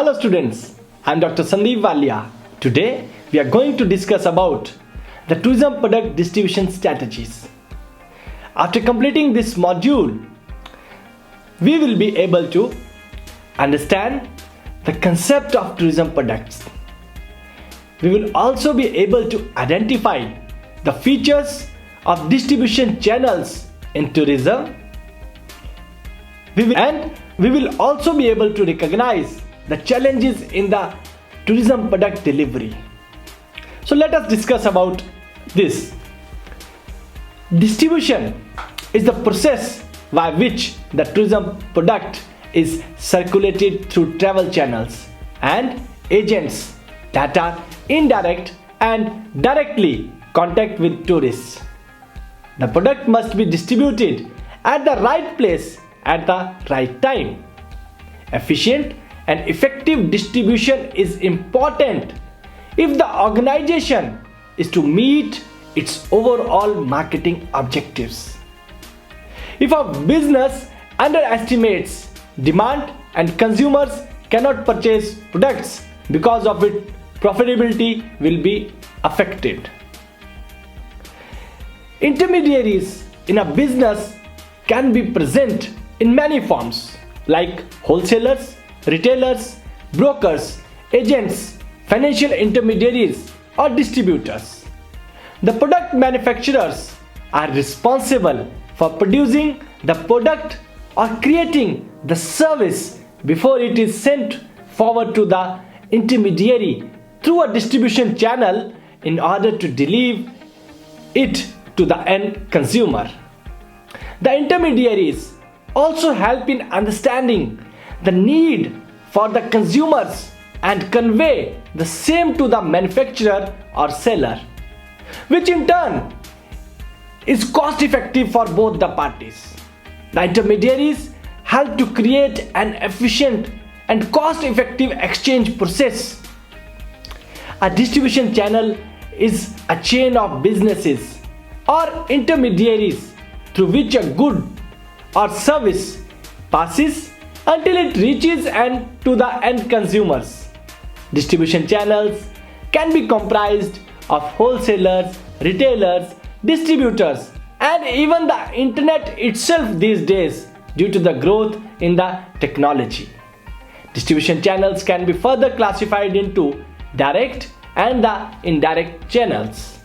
Hello students, I am Dr. Sandeep Walia. Today we are going to discuss about the tourism product distribution strategies. After completing this module, we will be able to understand the concept of tourism products. We will also be able to identify the features of distribution channels in tourism. We will also be able to recognize the challenges in the tourism product delivery. So let us discuss about this. Distribution is the process by which the tourism product is circulated through travel channels and agents that are indirect and directly contact with tourists. The product must be distributed at the right place at the right time. Efficient and effective distribution is important if the organization is to meet its overall marketing objectives. If a business underestimates demand and consumers cannot purchase products because of it, profitability will be affected. Intermediaries in a business can be present in many forms like wholesalers, retailers, brokers, agents, financial intermediaries or distributors. The product manufacturers are responsible for producing the product or creating the service before it is sent forward to the intermediary through a distribution channel in order to deliver it to the end consumer. The intermediaries also help in understanding the need for the consumers and convey the same to the manufacturer or seller, which in turn is cost effective for both the parties. The intermediaries help to create an efficient and cost effective exchange process. A distribution channel is a chain of businesses or intermediaries through which a good or service passes until it reaches to the end consumers. Distribution channels can be comprised of wholesalers, retailers, distributors, and even the internet itself these days due to the growth in the technology. Distribution channels can be further classified into direct and the indirect channels.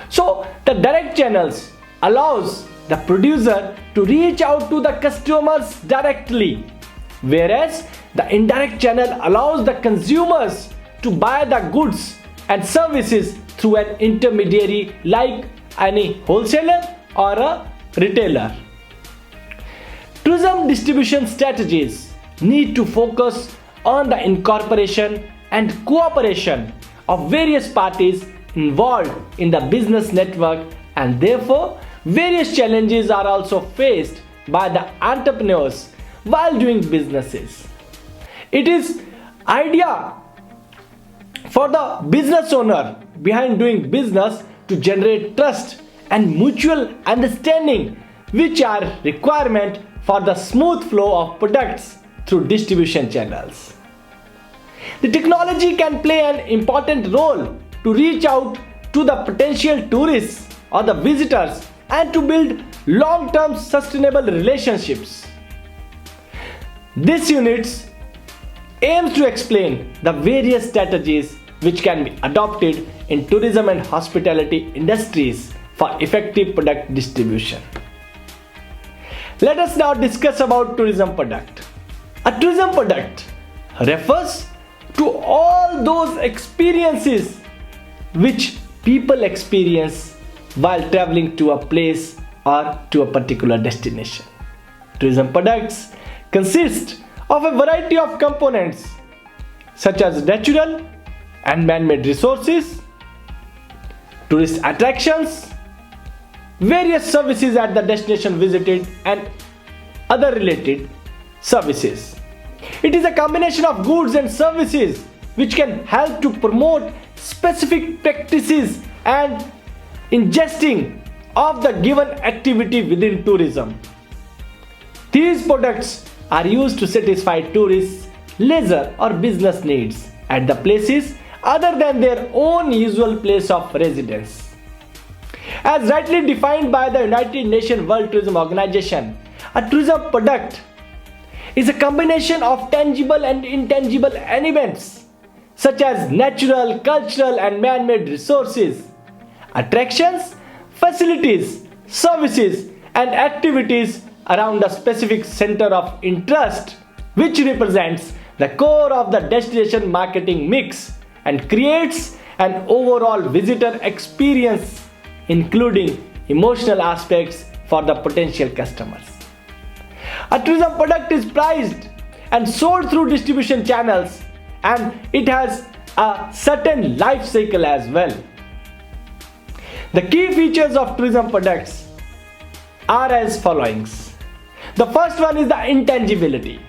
So the direct channels allows the producer to reach out to the customers directly, whereas the indirect channel allows the consumers to buy the goods and services through an intermediary like any wholesaler or a retailer. Tourism distribution strategies need to focus on the incorporation and cooperation of various parties involved in the business network, and therefore various challenges are also faced by the entrepreneurs while doing businesses. It is idea for the business owner behind doing business to generate trust and mutual understanding, which are requirement for the smooth flow of products through distribution channels. The technology can play an important role to reach out to the potential tourists or the visitors and to build long-term sustainable relationships. This unit aims to explain the various strategies which can be adopted in tourism and hospitality industries for effective product distribution. Let us now discuss about tourism product. A tourism product refers to all those experiences which people experience while traveling to a place or to a particular destination. Tourism products consist of a variety of components such as natural and man-made resources, tourist attractions, various services at the destination visited, and other related services. It is a combination of goods and services which can help to promote specific practices and ingesting of the given activity within tourism. These products are used to satisfy tourists' leisure, or business needs at the places other than their own usual place of residence. As rightly defined by the United Nations World Tourism Organization, a tourism product is a combination of tangible and intangible elements such as natural, cultural, and man-made resources, attractions, facilities, services, and activities around a specific center of interest, which represents the core of the destination marketing mix and creates an overall visitor experience, including emotional aspects for the potential customers. A tourism product is priced and sold through distribution channels, and it has a certain life cycle as well. The key features of tourism products are as follows. The first one is the intangibility.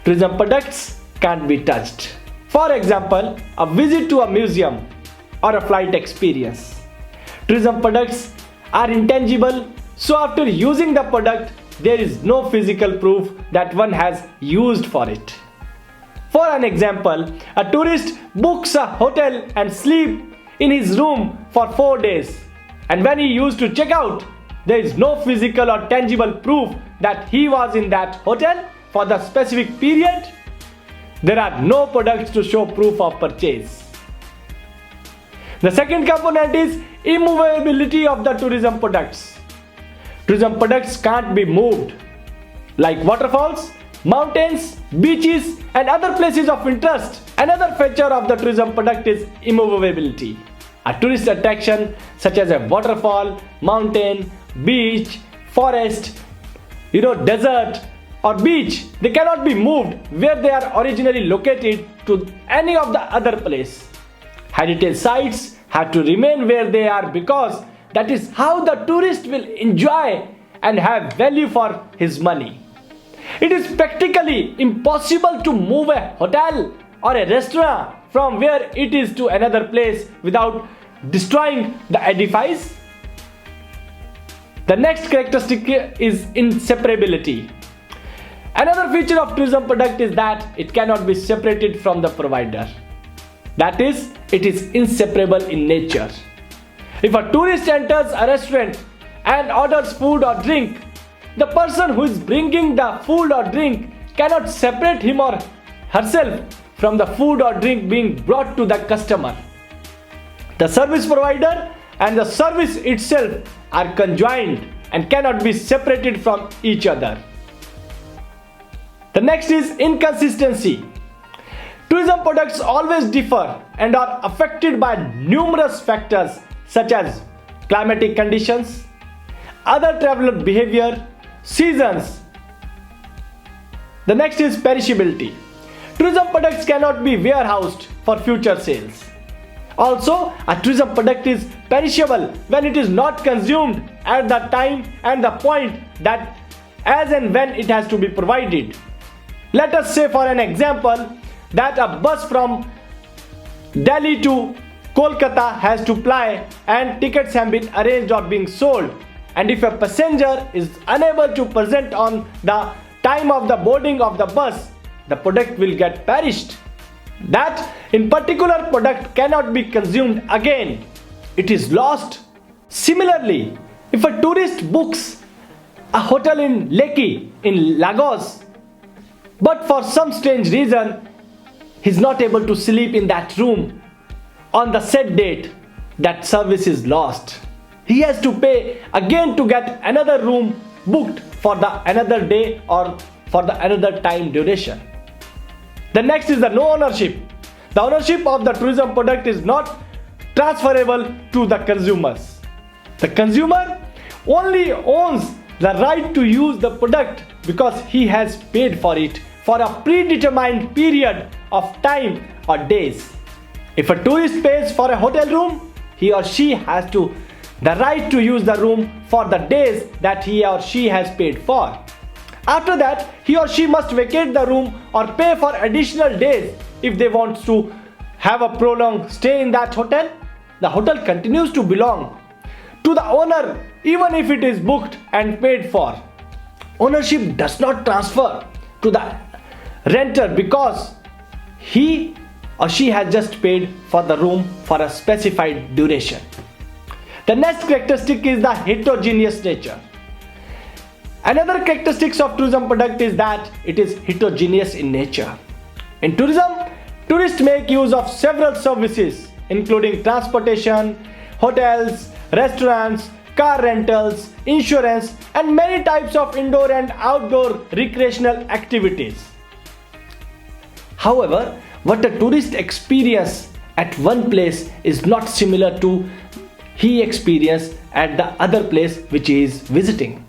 Tourism products can't be touched. For example, a visit to a museum or a flight experience. Tourism products are intangible, so after using the product, there is no physical proof that one has used for it. For an example, a tourist books a hotel and sleeps in his room for 4 days, and when he used to check out, there is no physical or tangible proof that he was in that hotel for the specific period. There are no products to show proof of purchase. The second component is immovability of the tourism products. Tourism products can't be moved, like waterfalls, mountains, beaches, and other places of interest. Another feature of the tourism product is immovability. A tourist attraction such as a waterfall, mountain, beach, forest, desert or beach, they cannot be moved where they are originally located to any of the other place. Heritage sites have to remain where they are because that is how the tourist will enjoy and have value for his money. It is practically impossible to move a hotel or a restaurant from where it is to another place without destroying the edifice. The next characteristic is inseparability. Another feature of tourism product is that it cannot be separated from the provider. That is, it is inseparable in nature. If a tourist enters a restaurant and orders food or drink, the person who is bringing the food or drink cannot separate him or herself from the food or drink being brought to the customer. The service provider and the service itself are conjoined and cannot be separated from each other. The next is inconsistency. Tourism products always differ and are affected by numerous factors such as climatic conditions, other traveler behavior, seasons. The next is perishability. Tourism products cannot be warehoused for future sales. Also, a tourism product is perishable when it is not consumed at the time and the point that as and when it has to be provided. Let us say for an example that a bus from Delhi to Kolkata has to ply and tickets have been arranged or being sold, and if a passenger is unable to present on the time of the boarding of the bus, the product will get perished. That in particular product cannot be consumed again. It is lost. Similarly, if a tourist books a hotel in Lekki in Lagos, but for some strange reason he is not able to sleep in that room on the set date, that service is lost. He has to pay again to get another room booked for the another day or for the another time duration. The next is the no ownership. The ownership of the tourism product is not transferable to the consumers. The consumer only owns the right to use the product because he has paid for it for a predetermined period of time or days. If a tourist pays for a hotel room, he or she has the right to use the room for the days that he or she has paid for. After that, he or she must vacate the room or pay for additional days if they want to have a prolonged stay in that hotel. The hotel continues to belong to the owner even if it is booked and paid for. Ownership does not transfer to the renter because he or she has just paid for the room for a specified duration. The next characteristic is the heterogeneous nature. Another characteristic of tourism product is that it is heterogeneous in nature. In tourism, tourists make use of several services including transportation, hotels, restaurants, car rentals, insurance, and many types of indoor and outdoor recreational activities. However, what a tourist experience at one place is not similar to he experience at the other place which he is visiting.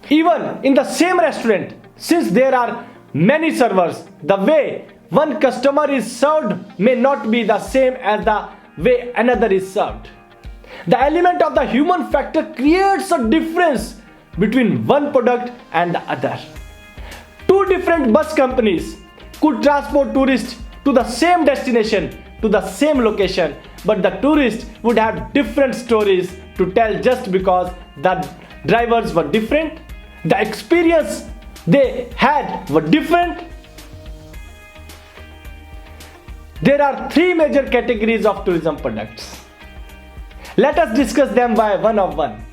Even in the same restaurant, since there are many servers, the way one customer is served may not be the same as the way another is served. The element of the human factor creates a difference between one product and the other. Two different bus companies could transport tourists to the same destination, to the same location, but the tourists would have different stories to tell just because the drivers were different, the experience they had were different. There are three major categories of tourism products. Let us discuss them one of one.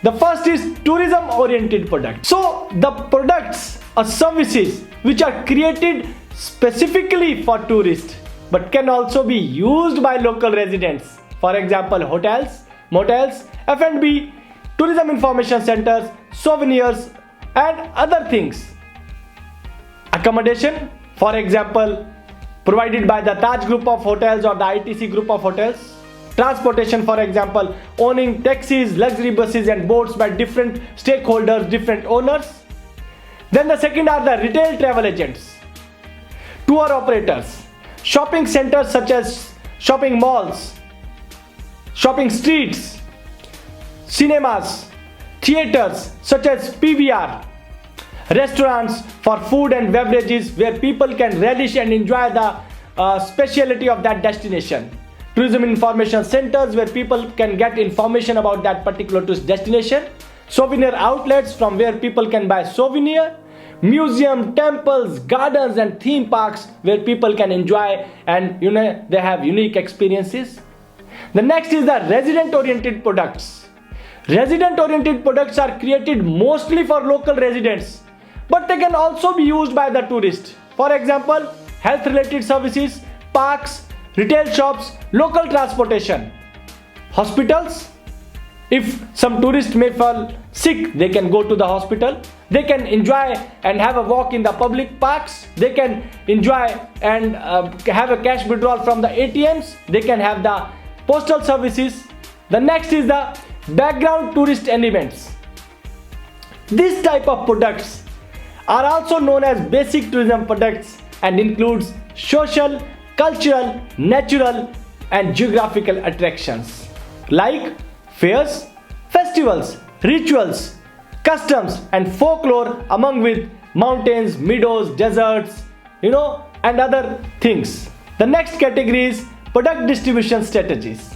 The first is tourism oriented products. So the products or services which are created specifically for tourists but can also be used by local residents. For example, hotels, motels, F&B, tourism information centers, souvenirs and other things. Accommodation, for example, provided by the Taj group of hotels or the ITC group of hotels. Transportation, for example, owning taxis, luxury buses and boats by different stakeholders, different owners. Then the second are the retail travel agents, tour operators, shopping centers such as shopping malls, shopping streets, cinemas, theaters such as PVR, restaurants for food and beverages where people can relish and enjoy the speciality of that destination. Tourism information centers where people can get information about that particular tourist destination. Souvenir outlets from where people can buy souvenir. Museum, temples, gardens and theme parks where people can enjoy and they have unique experiences. The next is the resident oriented products. Resident oriented products are created mostly for local residents, but they can also be used by the tourist. For example, health related services, parks, retail shops, local transportation, hospitals. If some tourist may fall sick, they can go to the hospital. They can enjoy and have a walk in the public parks. They can enjoy and have a cash withdrawal from the ATMs. They can have the postal services. The next is the background tourist elements. This type of products are also known as basic tourism products and includes social, cultural, natural and geographical attractions like fairs, festivals, rituals, customs and folklore among with mountains, meadows, deserts, and other things. The next category is product distribution strategies.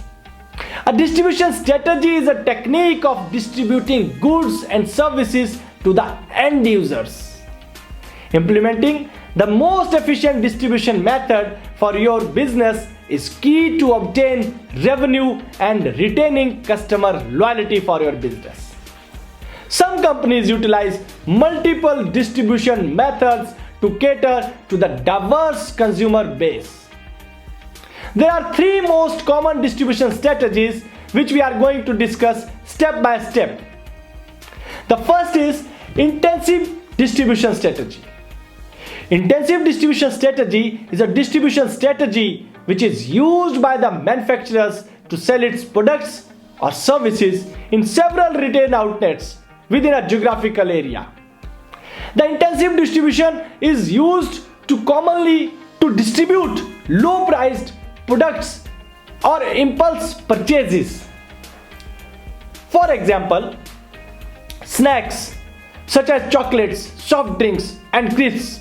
A distribution strategy is a technique of distributing goods and services to the end users. Implementing the most efficient distribution method for your business is key to obtain revenue and retaining customer loyalty for your business. Some companies utilize multiple distribution methods to cater to the diverse consumer base. There are three most common distribution strategies which we are going to discuss step by step. The first is intensive distribution strategy. Intensive distribution strategy is a distribution strategy which is used by the manufacturers to sell its products or services in several retail outlets within a geographical area. The intensive distribution is used to commonly to distribute low-priced products or impulse purchases. For example, snacks such as chocolates, soft drinks and crisps.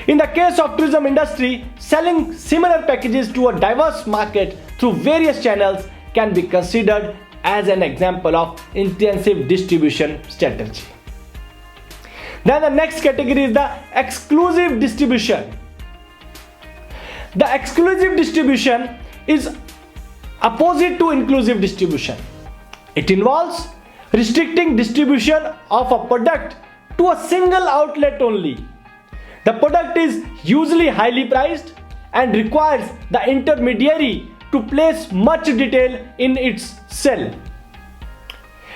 In the case of tourism industry, selling similar packages to a diverse market through various channels can be considered as an example of intensive distribution strategy. Then the next category is the exclusive distribution. The exclusive distribution is opposite to inclusive distribution. It involves restricting distribution of a product to a single outlet only. The product is usually highly priced and requires the intermediary to place much detail in its sale.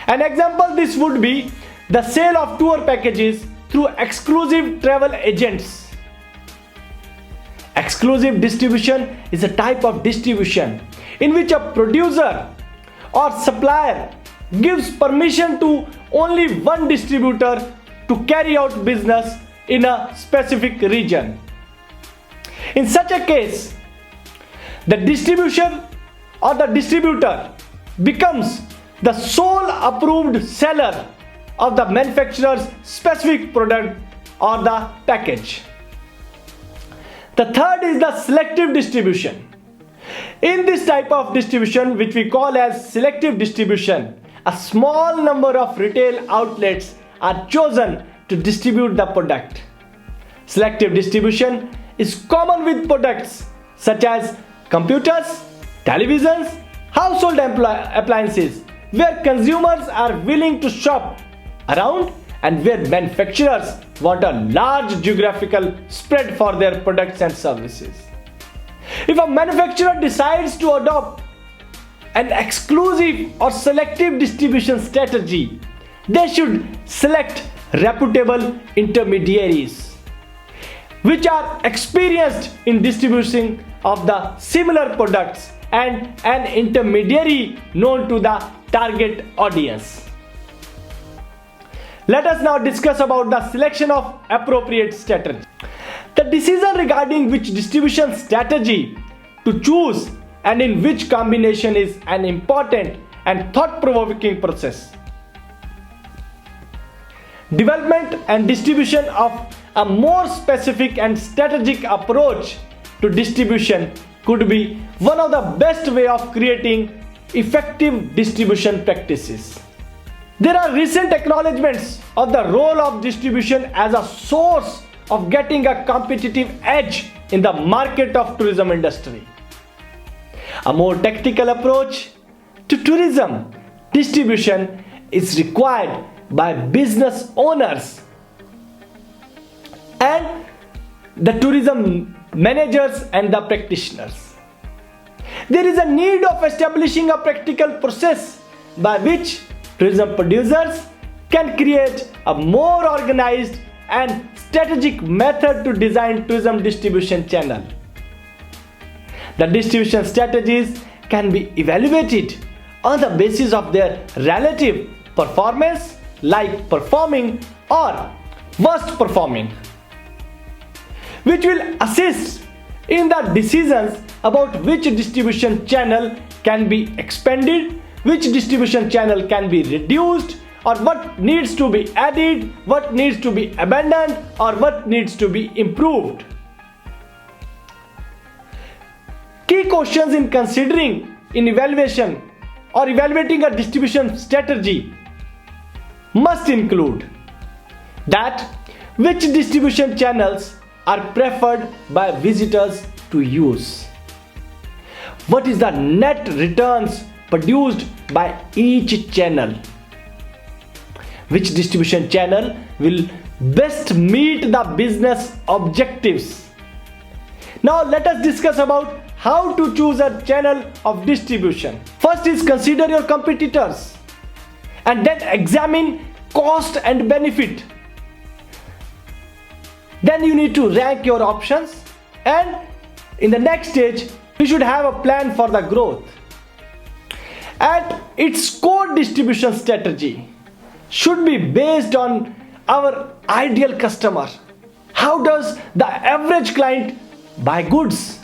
An example this would be the sale of tour packages through exclusive travel agents. Exclusive distribution is a type of distribution in which a producer or supplier gives permission to only one distributor to carry out business in a specific region. In such a case, the distribution or the distributor becomes the sole approved seller of the manufacturer's specific product or the package. The third is the selective distribution. In this type of distribution, which we call as selective distribution, a small number of retail outlets are chosen to distribute the product. Selective distribution is common with products such as computers, televisions, household appliances, where consumers are willing to shop around and where manufacturers want a large geographical spread for their products and services. If a manufacturer decides to adopt an exclusive or selective distribution strategy, they should select reputable intermediaries which are experienced in distributing of the similar products and an intermediary known to the target audience. Let us now discuss about the selection of appropriate strategy. The decision regarding which distribution strategy to choose and in which combination is an important and thought-provoking process. Development and distribution of a more specific and strategic approach to distribution could be one of the best way of creating effective distribution practices. There are recent acknowledgements of the role of distribution as a source of getting a competitive edge in the market of tourism industry. A more tactical approach to tourism distribution is required by business owners and the tourism managers and the practitioners. There is a need of establishing a practical process by which tourism producers can create a more organized and strategic method to design tourism distribution channel. The distribution strategies can be evaluated on the basis of their relative performance, like performing or worst performing, which will assist in the decisions about which distribution channel can be expanded, which distribution channel can be reduced, or what needs to be added, what needs to be abandoned, or what needs to be improved. Key questions in considering in evaluation or evaluating a distribution strategy must include that which distribution channels are preferred by visitors to use, what is the net returns produced by each channel, which distribution channel will best meet the business objectives. Now let us discuss about how to choose a channel of distribution. First is consider your competitors and then examine cost and benefit. Then you need to rank your options, and in the next stage you should have a plan for the growth. And its core distribution strategy should be based on our ideal customer. How does the average client buy goods?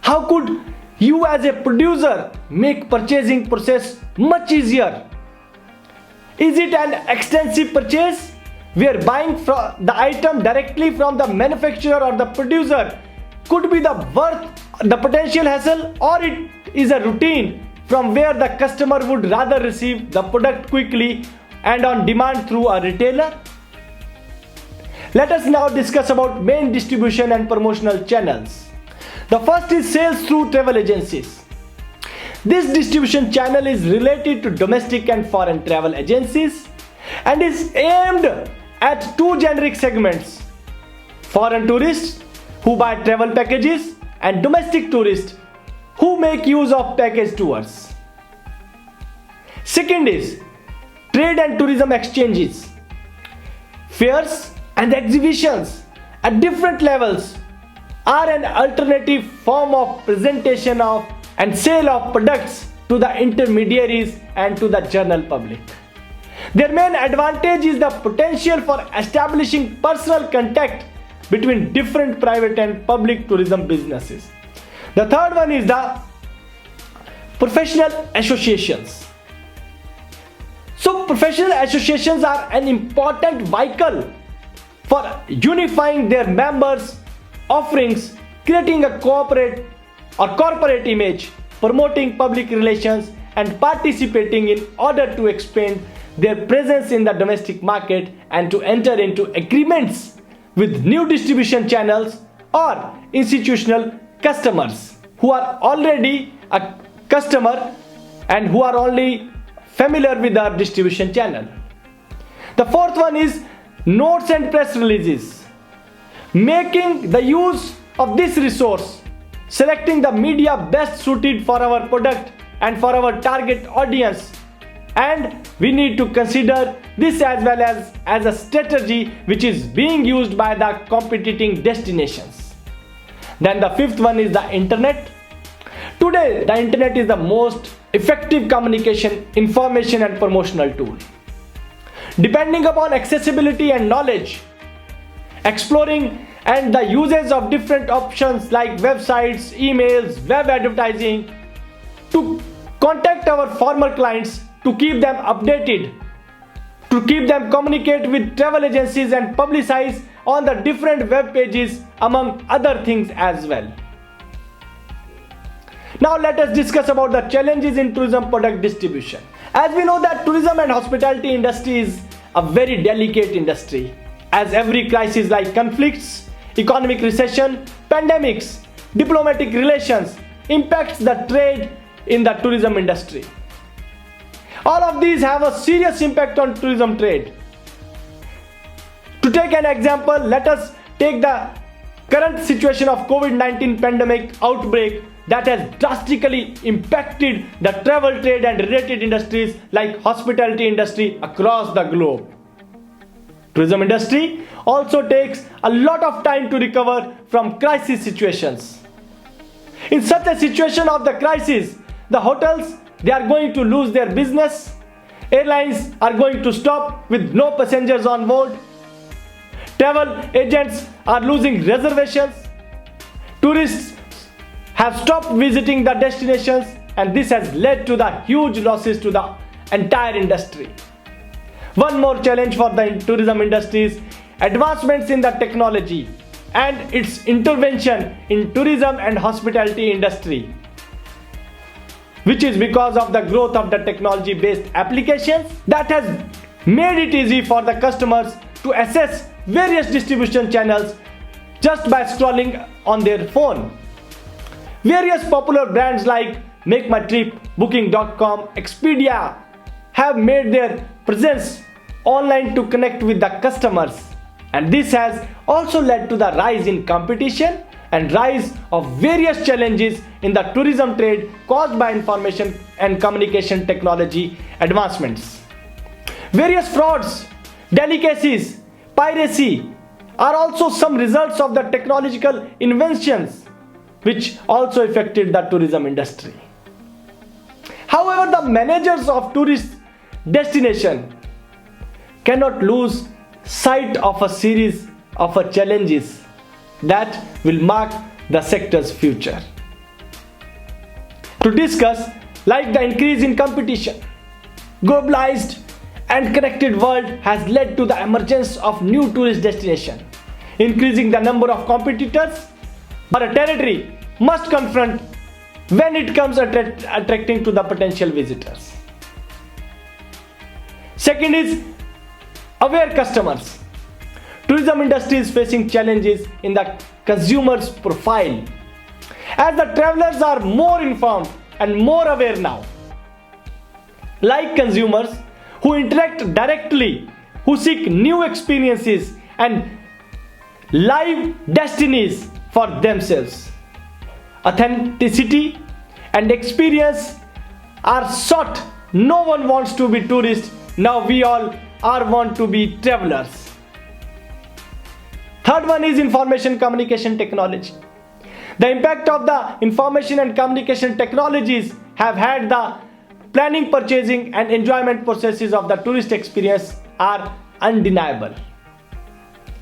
How could you as a producer make purchasing process much easier? Is it an extensive purchase where buying the item directly from the manufacturer or the producer could be the potential hassle, or it is a routine from where the customer would rather receive the product quickly and on demand through a retailer? Let us now discuss about main distribution and promotional channels. The first is sales through travel agencies. This distribution channel is related to domestic and foreign travel agencies and is aimed at two generic segments: foreign tourists who buy travel packages and domestic tourists who make use of package tours. Second is trade and tourism exchanges. Fairs and exhibitions at different levels are an alternative form of presentation of and sale of products to the intermediaries and to the general public. Their main advantage is the potential for establishing personal contact between different private and public tourism businesses. The third one is the professional associations. So professional associations are an important vehicle for unifying their members' offerings, creating a corporate image, promoting public relations, and participating in order to expand their presence in the domestic market and to enter into agreements with new distribution channels or institutional customers who are already a customer and who are only familiar with our distribution channel. The fourth one is notes and press releases. Making the use of this resource, selecting the media best suited for our product and for our target audience, and we need to consider this as well as a strategy which is being used by the competing destinations. Then the fifth one is the internet. Today the internet is the most effective communication, information and promotional tool. Depending upon accessibility and knowledge, exploring and the uses of different options like websites, emails, web advertising, to contact our former clients, to keep them updated, to keep them communicate with travel agencies and publicize on the different web pages, among other things as well. Now let us discuss about the challenges in tourism product distribution. As we know that tourism and hospitality industry is a very delicate industry, as every crisis like conflicts, economic recession, pandemics, diplomatic relations impacts the trade in the tourism industry. All of these have a serious impact on tourism trade. To take an example, let us take the current situation of COVID-19 pandemic outbreak that has drastically impacted the travel trade and related industries like hospitality industry across the globe. Tourism industry also takes a lot of time to recover from crisis situations. In such a situation of the crisis, the hotels, they are going to lose their business, airlines are going to stop with no passengers on board, travel agents are losing reservations, tourists have stopped visiting the destinations, and this has led to the huge losses to the entire industry. One more challenge for the tourism industry is advancements in the technology and its intervention in tourism and hospitality industry, which is because of the growth of the technology based applications that has made it easy for the customers to access various distribution channels just by scrolling on their phone. Various popular brands like MakeMyTrip, Booking.com, Expedia have made their presence online to connect with the customers, and this has also led to the rise in competition and rise of various challenges in the tourism trade caused by information and communication technology advancements. Various frauds, delicacies, piracy are also some results of the technological inventions which also affected the tourism industry. However, the managers of tourist destination cannot lose sight of a series of challenges that will mark the sector's future. To discuss, like the increase in competition, globalized and connected world has led to the emergence of new tourist destinations, increasing the number of competitors but a territory must confront when it comes attracting to the potential visitors. Second is aware customers. tourism industry is facing challenges in the consumer's profile. As the travelers are more informed and more aware now, like consumers who interact directly, who seek new experiences and live destinies for themselves. Authenticity and experience are sought. No one wants to be tourist. Now we all want to be travelers. Third one is information communication technology. The impact of the information and communication technologies have had the planning, purchasing and enjoyment processes of the tourist experience are undeniable.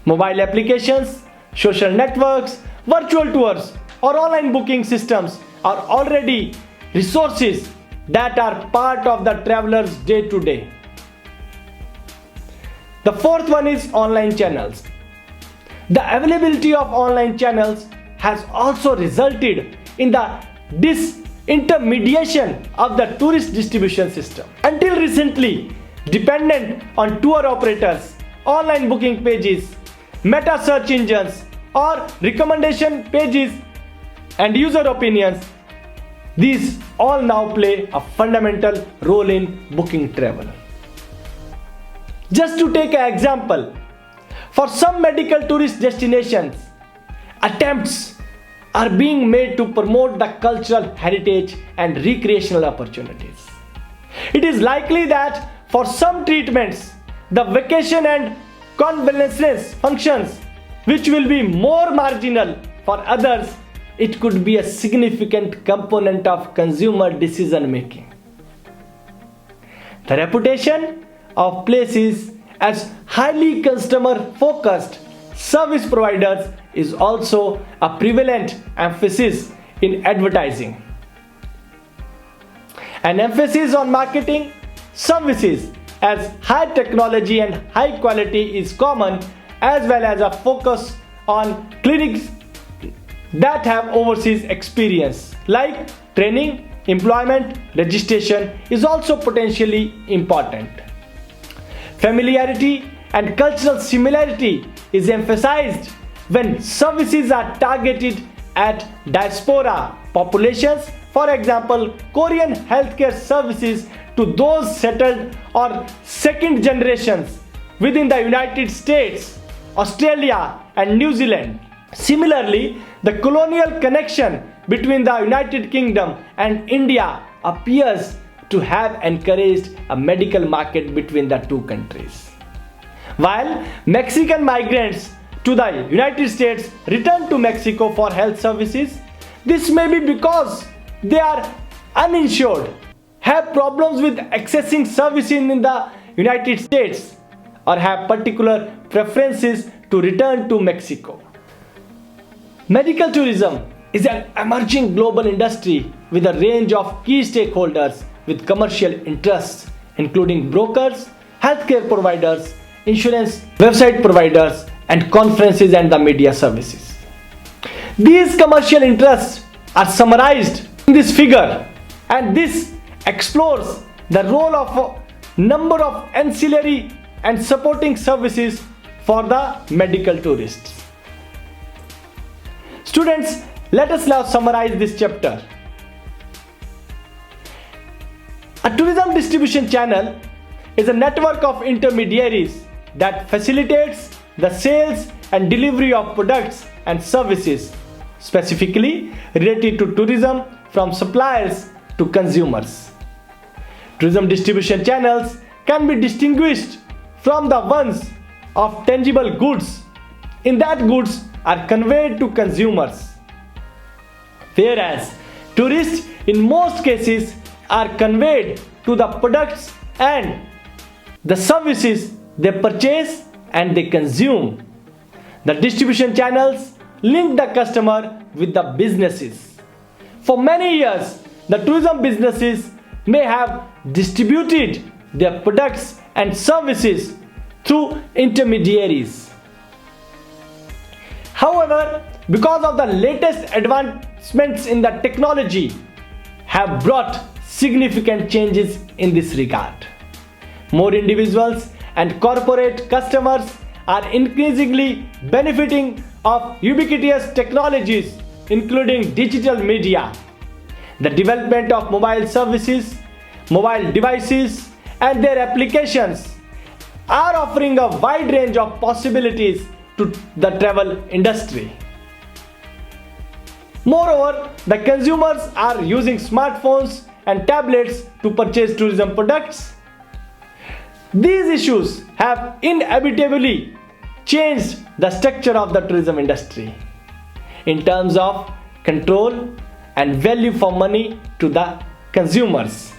Mobile applications, social networks, virtual tours or online booking systems are already resources that are part of the traveler's day-to-day. The fourth one is online channels. The availability of online channels has also resulted in the disintermediation of the tourist distribution system. Until recently, dependent on tour operators, online booking pages, meta search engines, or recommendation pages and user opinions, these all now play a fundamental role in booking travel. Just to take an example, for some medical tourist destinations, attempts are being made to promote the cultural heritage and recreational opportunities. It is likely that for some treatments, the vacation and convalescence functions, which will be more marginal, for others, it could be a significant component of consumer decision making. The reputation of places as highly customer focused service providers is also a prevalent emphasis in advertising. An emphasis on marketing services as high technology and high quality is common, as well as a focus on clinics that have overseas experience, like training, employment, registration is also potentially important. Familiarity and cultural similarity is emphasized when services are targeted at diaspora populations. For example, Korean healthcare services to those settled or second generations within the United States, Australia and New Zealand. Similarly, the colonial connection between the United Kingdom and India appears to have encouraged a medical market between the two countries. While Mexican migrants to the United States return to Mexico for health services, this may be because they are uninsured, have problems with accessing services in the United States, or have particular preferences to return to Mexico. Medical tourism is an emerging global industry with a range of key stakeholders with commercial interests, including brokers, healthcare providers, insurance website providers, and conferences and the media services. These commercial interests are summarized in this figure, and this explores the role of a number of ancillary and supporting services for the medical tourists. Students, let us now summarize this chapter. A tourism distribution channel is a network of intermediaries that facilitates the sales and delivery of products and services specifically related to tourism from suppliers to consumers. Tourism distribution channels can be distinguished from the ones of tangible goods in that goods are conveyed to consumers, whereas tourists in most cases are conveyed to the products and the services they purchase and they consume. The distribution channels link the customer with the businesses. For many years, the tourism businesses may have distributed their products and services through intermediaries. However, because of the latest advancements in the technology have brought significant changes in this regard. More individuals and corporate customers are increasingly benefiting of ubiquitous technologies including digital media, the development of mobile services, mobile devices and their applications are offering a wide range of possibilities to the travel industry. Moreover, the consumers are using smartphones and tablets to purchase tourism products. These issues have inevitably changed the structure of the tourism industry in terms of control and value for money to the consumers.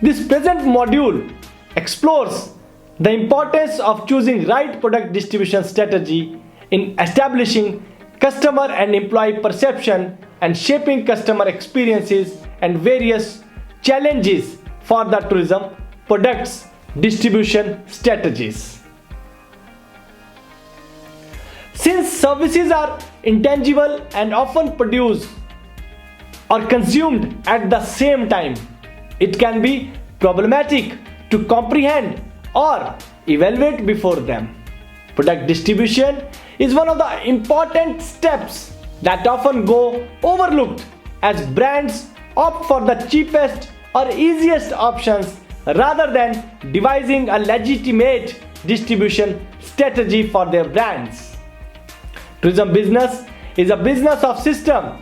This present module explores the importance of choosing right product distribution strategy in establishing customer and employee perception and shaping customer experiences and various challenges for the tourism products distribution strategies. Since services are intangible and often produced or consumed at the same time, it can be problematic to comprehend or evaluate before them. Product distribution is one of the important steps that often go overlooked as brands opt for the cheapest or easiest options rather than devising a legitimate distribution strategy for their brands. Tourism business is a business of system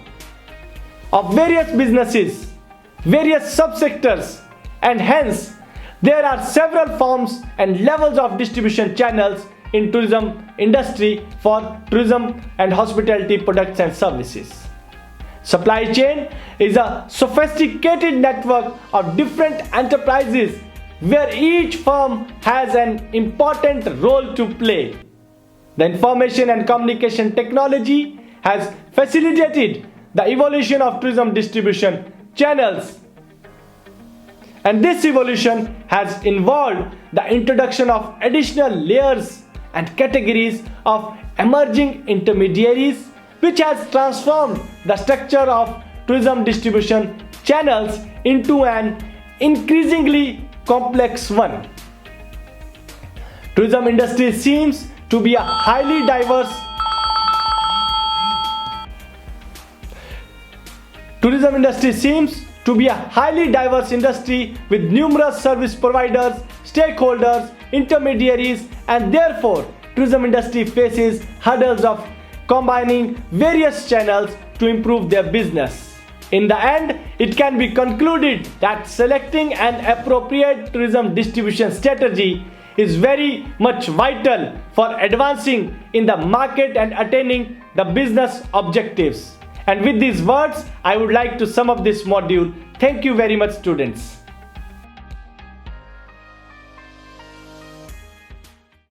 of various businesses, various subsectors, and hence there are several forms and levels of distribution channels in tourism industry for tourism and hospitality products and services. Supply chain is a sophisticated network of different enterprises where each firm has an important role to play. The information and communication technology has facilitated the evolution of tourism distribution channels, and this evolution has involved the introduction of additional layers and categories of emerging intermediaries, which has transformed the structure of tourism distribution channels into an increasingly complex one. Tourism industry seems to be a highly diverse industry with numerous service providers, stakeholders, intermediaries, and therefore tourism industry faces hurdles of combining various channels to improve their business. In the end, it can be concluded that selecting an appropriate tourism distribution strategy is very much vital for advancing in the market and attaining the business objectives. And with these words, I would like to sum up this module. Thank you very much, students.